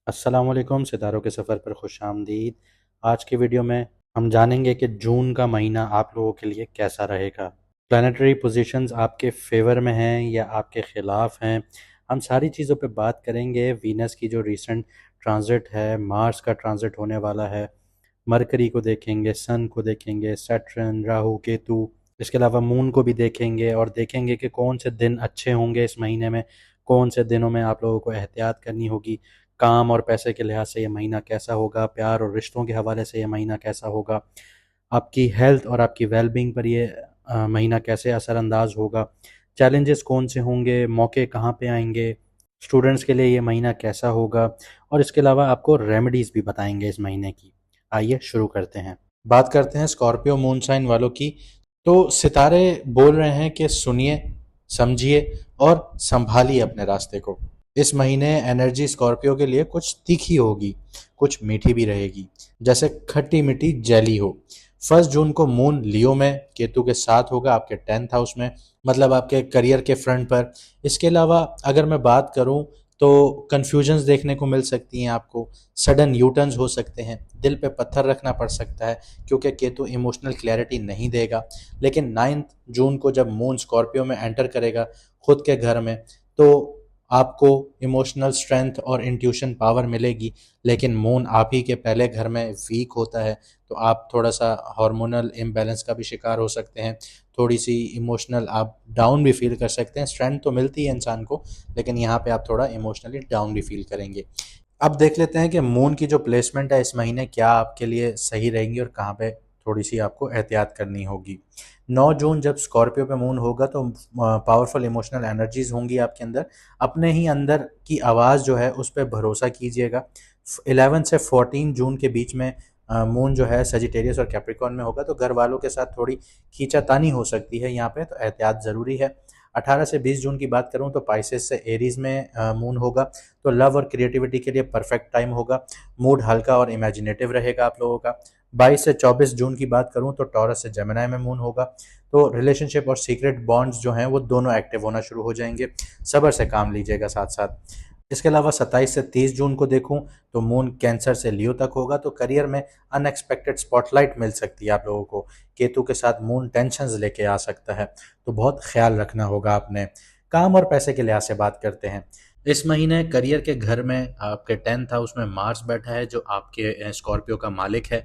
अस्सलामुअलैकुम, सितारों के सफ़र पर खुश आमदीद। आज की वीडियो में हम जानेंगे कि जून का महीना आप लोगों के लिए कैसा रहेगा। प्लानिटरी पोजीशंस आपके फेवर में हैं या आपके ख़िलाफ़ हैं, हम सारी चीज़ों पे बात करेंगे। वीनस की जो रीसेंट ट्रांजिट है, मार्स का ट्रांजिट होने वाला है, मरकरी को देखेंगे, सन को देखेंगे, सैटर्न, राहु, केतु। इसके अलावा मून को भी देखेंगे और देखेंगे कि कौन से दिन अच्छे होंगे इस महीने में, कौन से दिनों में आप लोगों को एहतियात करनी होगी। काम और पैसे के लिहाज से ये महीना कैसा होगा, प्यार और रिश्तों के हवाले से ये महीना कैसा होगा, आपकी हेल्थ और आपकी वेलबींग पर ये महीना कैसे असरअंदाज होगा, चैलेंजेस कौन से होंगे, मौके कहाँ पे आएंगे, स्टूडेंट्स के लिए ये महीना कैसा होगा, और इसके अलावा आपको रेमेडीज़ भी बताएंगे इस महीने की। आइए शुरू करते हैं। बात करते हैं स्कॉर्पियो मून साइन वालों की। तो सितारे बोल रहे हैं कि सुनिए, समझिए और संभालिए अपने रास्ते को। इस महीने एनर्जी स्कॉर्पियो के लिए कुछ तीखी होगी, कुछ मीठी भी रहेगी, जैसे खट्टी मीठी जेली हो। 1 जून को मून लियो में केतु के साथ होगा, आपके 10th हाउस में, मतलब आपके करियर के फ्रंट पर। इसके अलावा अगर मैं बात करूं तो कन्फ्यूजन्स देखने को मिल सकती हैं आपको, सडन यू टर्न्स हो सकते हैं, दिल पे पत्थर रखना पड़ सकता है क्योंकि केतु इमोशनल क्लैरिटी नहीं देगा। लेकिन 9 जून को जब मून स्कॉर्पियो में एंटर करेगा खुद के घर में, तो आपको इमोशनल स्ट्रेंथ और इंट्यूशन पावर मिलेगी। लेकिन मून आप ही के पहले घर में वीक होता है, तो आप थोड़ा सा हार्मोनल इम्बैलेंस का भी शिकार हो सकते हैं, थोड़ी सी इमोशनल आप डाउन भी फील कर सकते हैं। स्ट्रेंथ तो मिलती है इंसान को, लेकिन यहाँ पे आप थोड़ा इमोशनली डाउन भी फील करेंगे। अब देख लेते हैं कि मून की जो प्लेसमेंट है इस महीने क्या आपके लिए सही रहेंगी और कहाँ पे थोड़ी सी आपको एहतियात करनी होगी। 9 जून जब स्कॉर्पियो पे मून होगा तो पावरफुल इमोशनल एनर्जीज होंगी आपके अंदर। अपने ही अंदर की आवाज़ जो है उस पर भरोसा कीजिएगा। 11 से 14 जून के बीच में मून जो है सजिटेरियस और कैप्रिकॉर्न में होगा, तो घर वालों के साथ थोड़ी खींचातानी हो सकती है यहाँ पे, तो एहतियात ज़रूरी है। 18 से 20 जून की बात करूँ तो पाइसेस से एरीज में मून होगा, तो लव और क्रिएटिविटी के लिए परफेक्ट टाइम होगा। मूड हल्का और इमेजिनेटिव रहेगा आप लोगों का। 22 से 24 जून की बात करूं तो टॉरस से जेमिनी में मून होगा, तो रिलेशनशिप और सीक्रेट बॉन्ड्स जो हैं वो दोनों एक्टिव होना शुरू हो जाएंगे। सब्र से काम लीजिएगा साथ साथ। इसके अलावा 27 से 30 जून को देखूं तो मून कैंसर से लियो तक होगा, तो करियर में अनएक्सपेक्टेड स्पॉटलाइट मिल सकती है आप लोगों को। केतु के साथ मून टेंशन्स लेके आ सकता है, तो बहुत ख्याल रखना होगा आपने। काम और पैसे के लिहाज से बात करते हैं। इस महीने करियर के घर में आपके 10th हाउस में मार्स बैठा है जो आपके स्कॉर्पियो का मालिक है।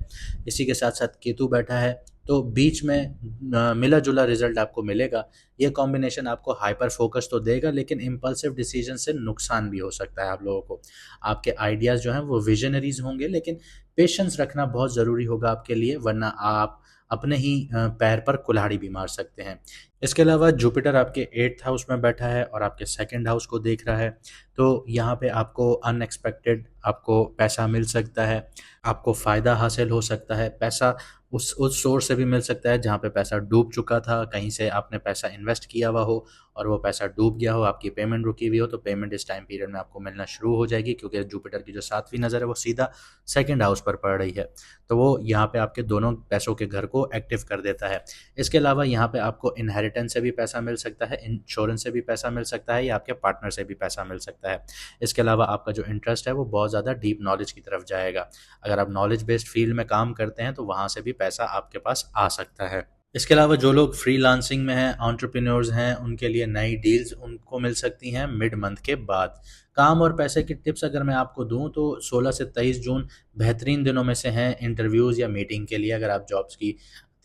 इसी के साथ साथ केतु बैठा है, तो बीच में मिला जुला रिजल्ट आपको मिलेगा। ये कॉम्बिनेशन आपको हाइपर फोकस तो देगा, लेकिन इम्पल्सिव डिसीजन से नुकसान भी हो सकता है आप लोगों को। आपके आइडियाज़ जो हैं वो विजनरीज होंगे, लेकिन पेशेंस रखना बहुत ज़रूरी होगा आपके लिए, वरना आप अपने ही पैर पर कुल्हाड़ी भी मार सकते हैं। इसके अलावा जुपिटर आपके 8th हाउस में बैठा है और आपके 2nd हाउस को देख रहा है, तो यहाँ पे आपको अनएक्सपेक्टेड आपको पैसा मिल सकता है, आपको फ़ायदा हासिल हो सकता है। पैसा उस सोर्स से भी मिल सकता है जहाँ पे पैसा डूब चुका था, कहीं से आपने पैसा इन्वेस्ट किया हुआ हो और वो पैसा डूब गया हो, आपकी पेमेंट रुकी हुई हो, तो पेमेंट इस टाइम पीरियड में आपको मिलना शुरू हो जाएगी, क्योंकि जुपिटर की जो 7वीं नज़र है वो सीधा 2nd हाउस पर पड़ रही है, तो वो यहाँ पे आपके दोनों पैसों के घर को एक्टिव कर देता है। इसके अलावा यहाँ पे आपको इनहेरिटेंस से भी पैसा मिल सकता है, इंश्योरेंस से भी पैसा मिल सकता है, या आपके पार्टनर से भी पैसा मिल सकता है। इसके अलावा आपका जो इंटरेस्ट है वो बहुत ज़्यादा डीप नॉलेज की तरफ जाएगा। अगर आप नॉलेज बेस्ड फील्ड में काम करते हैं तो वहाँ से भी पैसा आपके पास आ सकता है। इसके अलावा जो लोग फ्रीलांसिंग में हैं, एंटरप्रेन्योर्स हैं, उनके लिए नई डील्स उनको मिल सकती हैं मिड मंथ के बाद। काम और पैसे की टिप्स अगर मैं आपको दूं तो 16 से 23 जून बेहतरीन दिनों में से हैं इंटरव्यूज़ या मीटिंग के लिए। अगर आप जॉब्स की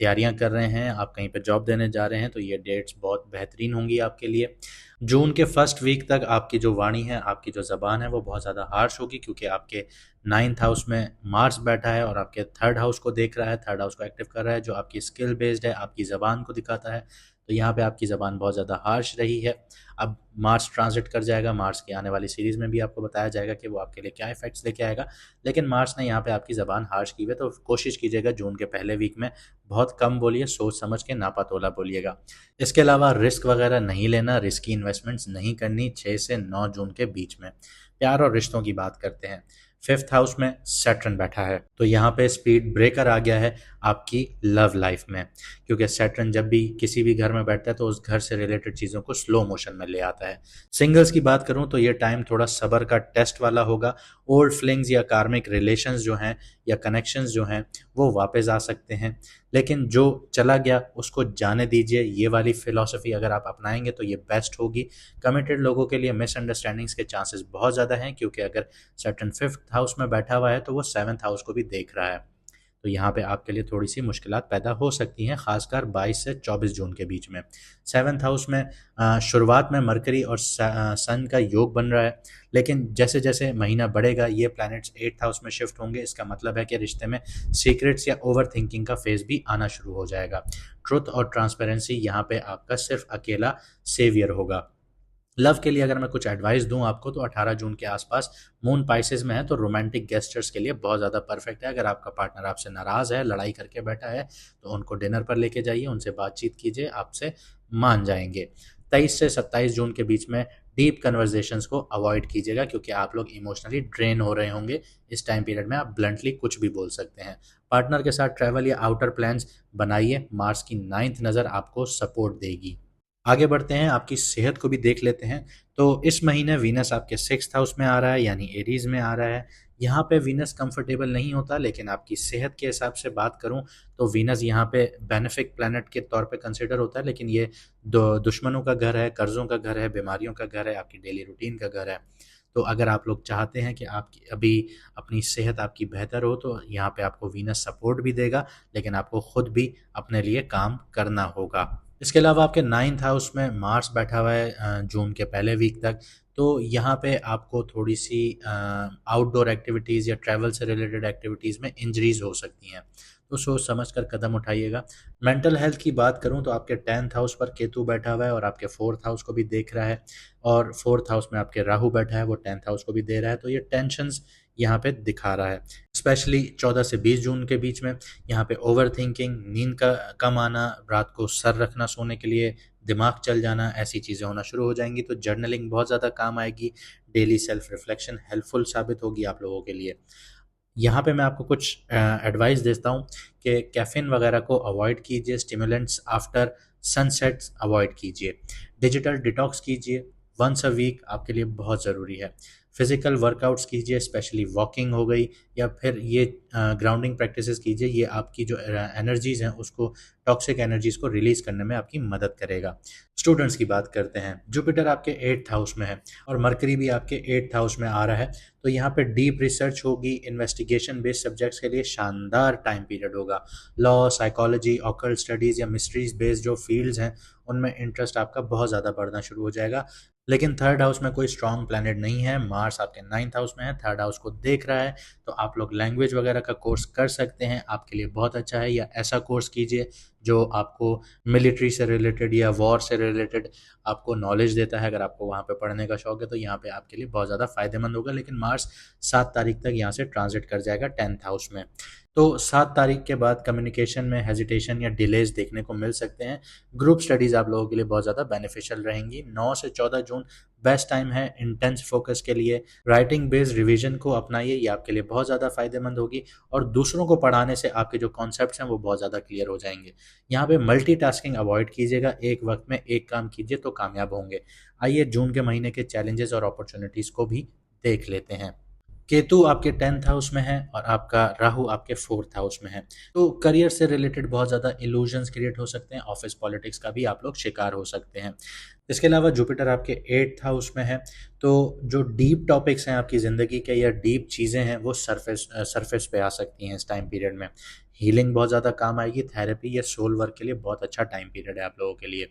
तैयारियां कर रहे हैं, आप कहीं पर जॉब देने जा रहे हैं, तो ये डेट्स बहुत बेहतरीन होंगी आपके लिए। जून के फर्स्ट वीक तक आपकी जो वाणी है, आपकी जो ज़बान है वो बहुत ज़्यादा हार्श होगी, क्योंकि आपके 9th हाउस में मार्स बैठा है और आपके 3rd हाउस को देख रहा है, 3rd हाउस को एक्टिव कर रहा है, जो आपकी स्किल बेस्ड है, आपकी ज़बान को दिखाता है। तो यहाँ पे आपकी ज़बान बहुत ज़्यादा हार्श रही है। अब मार्स ट्रांजिट कर जाएगा, मार्स की आने वाली सीरीज़ में भी आपको बताया जाएगा कि वो आपके लिए क्या इफेक्ट्स लेके आएगा। लेकिन मार्स ने यहाँ पे आपकी ज़बान हार्श की हुई है, तो कोशिश कीजिएगा जून के पहले वीक में बहुत कम बोलिए, सोच समझ के नापा तोला बोलिएगा। इसके अलावा रिस्क वगैरह नहीं लेना, रिस्की इन्वेस्टमेंट्स नहीं करनी 6 से 9 जून के बीच में। प्यार और रिश्तों की बात करते हैं। 5th हाउस में सैटर्न बैठा है, तो यहाँ पे स्पीड ब्रेकर आ गया है आपकी लव लाइफ में, क्योंकि सैटर्न जब भी किसी भी घर में बैठता है तो उस घर से रिलेटेड चीज़ों को स्लो मोशन में ले आता है। सिंगल्स की बात करूँ तो ये टाइम थोड़ा सब्र का टेस्ट वाला होगा। ओल्ड फ्लिंग्स या कार्मिक रिलेशंस जो हैं या कनेक्शंस जो हैं वो वापस आ सकते हैं, लेकिन जो चला गया उसको जाने दीजिए। ये वाली फिलॉसफी अगर आप अपनाएंगे तो ये बेस्ट होगी। कमिटेड लोगों के लिए मिसअंडरस्टैंडिंग्स के चांसेस बहुत ज़्यादा हैं, क्योंकि अगर सैटर्न 5th हाउस में बैठा हुआ है तो वो 7th हाउस को भी देख रहा है, तो यहाँ पे आपके लिए थोड़ी सी मुश्किलात पैदा हो सकती हैं, खासकर 22 से 24 जून के बीच में। 7th हाउस में शुरुआत में मरकरी और सन का योग बन रहा है, लेकिन जैसे जैसे महीना बढ़ेगा ये प्लैनेट्स 8th हाउस में शिफ्ट होंगे। इसका मतलब है कि रिश्ते में सीक्रेट्स या ओवर थिंकिंग का फेज भी आना शुरू हो जाएगा। ट्रुथ और ट्रांसपेरेंसी यहाँ पे आपका सिर्फ अकेला सेवियर होगा। लव के लिए अगर मैं कुछ एडवाइस दूं आपको तो 18 जून के आसपास मून पाइसेस में है, तो रोमांटिक गेस्टर्स के लिए बहुत ज़्यादा परफेक्ट है। अगर आपका पार्टनर आपसे नाराज़ है, लड़ाई करके बैठा है, तो उनको डिनर पर लेके जाइए, उनसे बातचीत कीजिए, आपसे मान जाएंगे। 23 से 27 जून के बीच में डीप कन्वर्जेशंस को अवॉइड कीजिएगा, क्योंकि आप लोग इमोशनली ड्रेन हो रहे होंगे। इस टाइम पीरियड में आप ब्लंटली कुछ भी बोल सकते हैं। पार्टनर के साथ ट्रैवल या आउटर प्लान्स बनाइए, मार्स की 9th नज़र आपको सपोर्ट देगी। आगे बढ़ते हैं, आपकी सेहत को भी देख लेते हैं। तो इस महीने वीनस आपके 6th हाउस में आ रहा है, यानी एरीज में आ रहा है। यहाँ पे वीनस कंफर्टेबल नहीं होता, लेकिन आपकी सेहत के हिसाब से बात करूँ तो वीनस यहाँ पे बेनिफिक प्लैनेट के तौर पे कंसिडर होता है, लेकिन ये दुश्मनों का घर है, कर्जों का घर है, बीमारियों का घर है, आपकी डेली रूटीन का घर है। तो अगर आप लोग चाहते हैं कि आपकी अभी अपनी सेहत आपकी बेहतर हो, तो यहाँ पे आपको वीनस सपोर्ट भी देगा, लेकिन आपको खुद भी अपने लिए काम करना होगा। इसके अलावा आपके 9th हाउस में मार्स बैठा हुआ है जून के पहले वीक तक, तो यहाँ पे आपको थोड़ी सी आउटडोर एक्टिविटीज़ या ट्रैवल से रिलेटेड एक्टिविटीज़ में इंजरीज हो सकती हैं, तो सोच समझ कर कदम उठाइएगा। मेंटल हेल्थ की बात करूँ तो आपके 10th हाउस पर केतु बैठा हुआ है और आपके 4th हाउस को भी देख रहा है, और 4th हाउस में आपके राहु बैठा है, वो 10th हाउस को भी दे रहा है, तो ये टेंशन्स यहाँ पे दिखा रहा है। स्पेशली 14 से 20 जून के बीच में यहाँ पे ओवर थिंकिंग, नींद का कम आना, रात को सर रखना सोने के लिए, दिमाग चल जाना, ऐसी चीज़ें होना शुरू हो जाएंगी। तो जर्नलिंग बहुत ज़्यादा काम आएगी। डेली सेल्फ रिफ्लेक्शन हेल्पफुल साबित होगी आप लोगों के लिए। यहाँ पे मैं आपको कुछ एडवाइस देता हूँ कि कैफ़ीन वगैरह को अवॉइड कीजिए, स्टिमुलेंट्स आफ्टर सनसेट्स अवॉइड कीजिए, डिजिटल डिटॉक्स कीजिए, वंस अ वीक आपके लिए बहुत ज़रूरी है। फिजिकल वर्कआउट्स कीजिए, स्पेशली वॉकिंग हो गई, या फिर ये ग्राउंडिंग प्रैक्टिसेस कीजिए। ये आपकी जो एनर्जीज़ हैं उसको, टॉक्सिक एनर्जीज़ को रिलीज़ करने में आपकी मदद करेगा। स्टूडेंट्स की बात करते हैं। जुपिटर आपके 8th हाउस में है और मरकरी भी आपके 8th हाउस में आ रहा है, तो यहाँ पे डीप रिसर्च होगी। इन्वेस्टिगेशन बेस्ड सब्जेक्ट्स के लिए शानदार टाइम पीरियड होगा। लॉ, साइकोलॉजी, ऑकल्ट स्टडीज़ या मिस्ट्रीज बेस्ड जो फील्ड्स हैं उनमें इंटरेस्ट आपका बहुत ज़्यादा बढ़ना शुरू हो जाएगा। लेकिन 3rd हाउस में कोई स्ट्रॉन्ग प्लैनेट नहीं है, मार्स आपके 9th हाउस में है, 3rd हाउस को देख रहा है, तो आप लोग लैंग्वेज वगैरह का कोर्स कर सकते हैं, आपके लिए बहुत अच्छा है। या ऐसा कोर्स कीजिए जो आपको मिलिट्री से रिलेटेड या वॉर से रिलेटेड आपको नॉलेज देता है। अगर आपको वहाँ पे पढ़ने का शौक है तो यहाँ पे आपके लिए बहुत ज़्यादा फायदेमंद होगा। लेकिन मार्स 7 तारीख तक यहाँ से ट्रांजिट कर जाएगा 10th हाउस में, तो 7 तारीख के बाद कम्युनिकेशन में हेजिटेशन या डिलेज देखने को मिल सकते हैं। ग्रुप स्टडीज़ आप लोगों के लिए बहुत ज़्यादा बेनिफिशियल रहेंगी। 9 से 14 जून बेस्ट टाइम है इंटेंस फोकस के लिए। राइटिंग बेस्ड रिवीजन को अपनाइए, ये आपके लिए बहुत ज़्यादा फायदेमंद होगी, और दूसरों को पढ़ाने से आपके जो कॉन्सेप्ट्स हैं वो बहुत ज़्यादा क्लियर हो जाएंगे। यहाँ पे मल्टीटास्किंग अवॉइड कीजिएगा, एक वक्त में एक काम कीजिए तो कामयाब होंगे। आइए जून के महीने के चैलेंजेस और अपॉर्चुनिटीज़ को भी देख लेते हैं। केतु आपके 10th हाउस में है और आपका राहु आपके 4th हाउस में है, तो करियर से रिलेटेड बहुत ज़्यादा इल्यूजन्स क्रिएट हो सकते हैं। ऑफिस पॉलिटिक्स का भी आप लोग शिकार हो सकते हैं। इसके अलावा जुपिटर आपके 8th हाउस में है, तो जो डीप टॉपिक्स हैं आपकी ज़िंदगी के या डीप चीज़ें हैं वो सरफेस पे आ सकती हैं इस टाइम पीरियड में। हीलिंग बहुत ज़्यादा काम आएगी। थेरेपी या सोल वर्क के लिए बहुत अच्छा टाइम पीरियड है आप लोगों के लिए।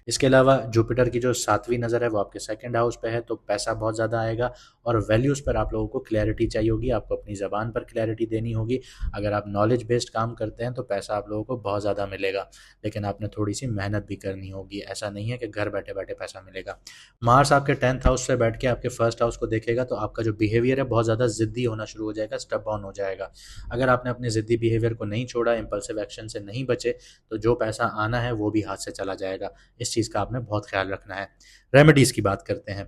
इसके अलावा जुपिटर की जो 7वीं नज़र है वो आपके 2nd हाउस पे है, तो पैसा बहुत ज़्यादा आएगा और वैल्यूज़ पर आप लोगों को क्लैरिटी चाहिए होगी। आपको अपनी ज़बान पर क्लैरिटी देनी होगी। अगर आप नॉलेज बेस्ड काम करते हैं तो पैसा आप लोगों को बहुत ज़्यादा मिलेगा, लेकिन आपने थोड़ी सी मेहनत भी करनी होगी। ऐसा नहीं है कि घर बैठे बैठे पैसा मिलेगा। मार्स आपके 10th हाउस से बैठ के आपके 1st हाउस को देखेगा, तो आपका जो बिहेवियर है बहुत ज़्यादा ज़िद्दी होना शुरू हो जाएगा, स्टबॉर्न हो जाएगा। अगर आपने अपने ज़िद्दी बिहेवियर को नहीं छोड़ा, इम्पल्सिव एक्शन से नहीं बचे, तो जो पैसा आना है वो भी हाथ से चला जाएगा। इस चीज़ का आपने बहुत ख्याल रखना है। रेमेडीज़ की बात करते हैं।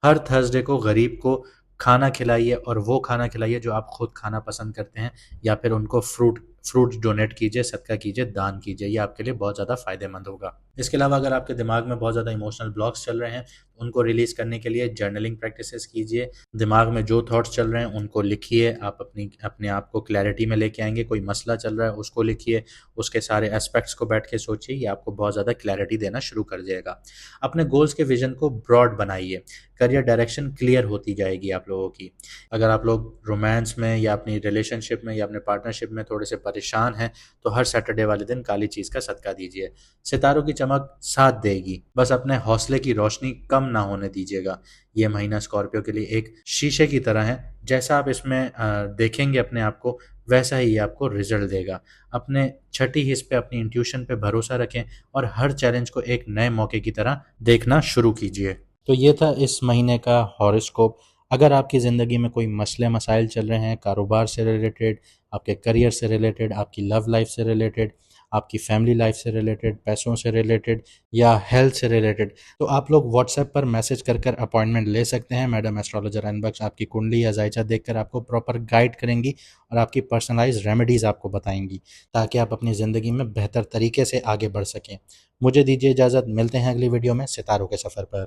हर थर्सडे को गरीब को खाना खिलाइए, और वो खाना खिलाइए जो आप खुद खाना पसंद करते हैं, या फिर उनको फ्रूट फ्रूट डोनेट कीजिए, सदका कीजिए, दान कीजिए। ये आपके लिए बहुत ज़्यादा फ़ायदेमंद होगा। इसके अलावा अगर आपके दिमाग में बहुत ज़्यादा इमोशनल ब्लॉक्स चल रहे हैं, उनको रिलीज़ करने के लिए जर्नलिंग प्रैक्टिसेस कीजिए। दिमाग में जो थॉट्स चल रहे हैं उनको लिखिए। आप अपने आप को क्लैरिटी में लेके आएंगे। कोई मसला चल रहा है उसको लिखिए, उसके सारे एस्पेक्ट्स को बैठ के सोचिए। ये आपको बहुत ज़्यादा क्लैरिटी देना शुरू कर देगा। अपने गोल्स के विजन को ब्रॉड बनाइए। करियर डायरेक्शन क्लियर होती जाएगी आप लोगों की। अगर आप लोग रोमांस में या अपनी रिलेशनशिप में या अपने पार्टनरशिप में थोड़े से परेशान हैं, तो हर सैटरडे वाले दिन काली चीज़ का सदका दीजिए। सितारों की चमक साथ देगी, बस अपने हौसले की रोशनी कम ना होने दीजिएगा। ये महीना स्कॉर्पियो के लिए एक शीशे की तरह है। जैसा आप इसमें देखेंगे अपने आप को, वैसा ही ये आपको रिजल्ट देगा। अपने छठी हिस्स पे, अपनी इंट्यूशन पे भरोसा रखें और हर चैलेंज को एक नए मौके की तरह देखना शुरू कीजिए। तो ये था इस महीने का हॉरोस्कोप। अगर आपकी ज़िंदगी में कोई मसले मसाइल चल रहे हैं, कारोबार से रिलेटेड, आपके करियर से रिलेटेड, आपकी लव लाइफ से रिलेटेड, आपकी फैमिली लाइफ से रिलेटेड, पैसों से रिलेटेड या हेल्थ से रिलेटेड, तो आप लोग व्हाट्सएप पर मैसेज कर कर अपॉइंटमेंट ले सकते हैं। मैडम एस्ट्रोलॉजर अनबक्श आपकी कुंडली या जायचा देखकर आपको प्रॉपर गाइड करेंगी और आपकी पर्सनलाइज्ड रेमेडीज़ आपको बताएंगी, ताकि आप अपनी ज़िंदगी में बेहतर तरीके से आगे बढ़ सकें। मुझे दीजिए इजाज़त, मिलते हैं अगली वीडियो में सितारों के सफ़र पर।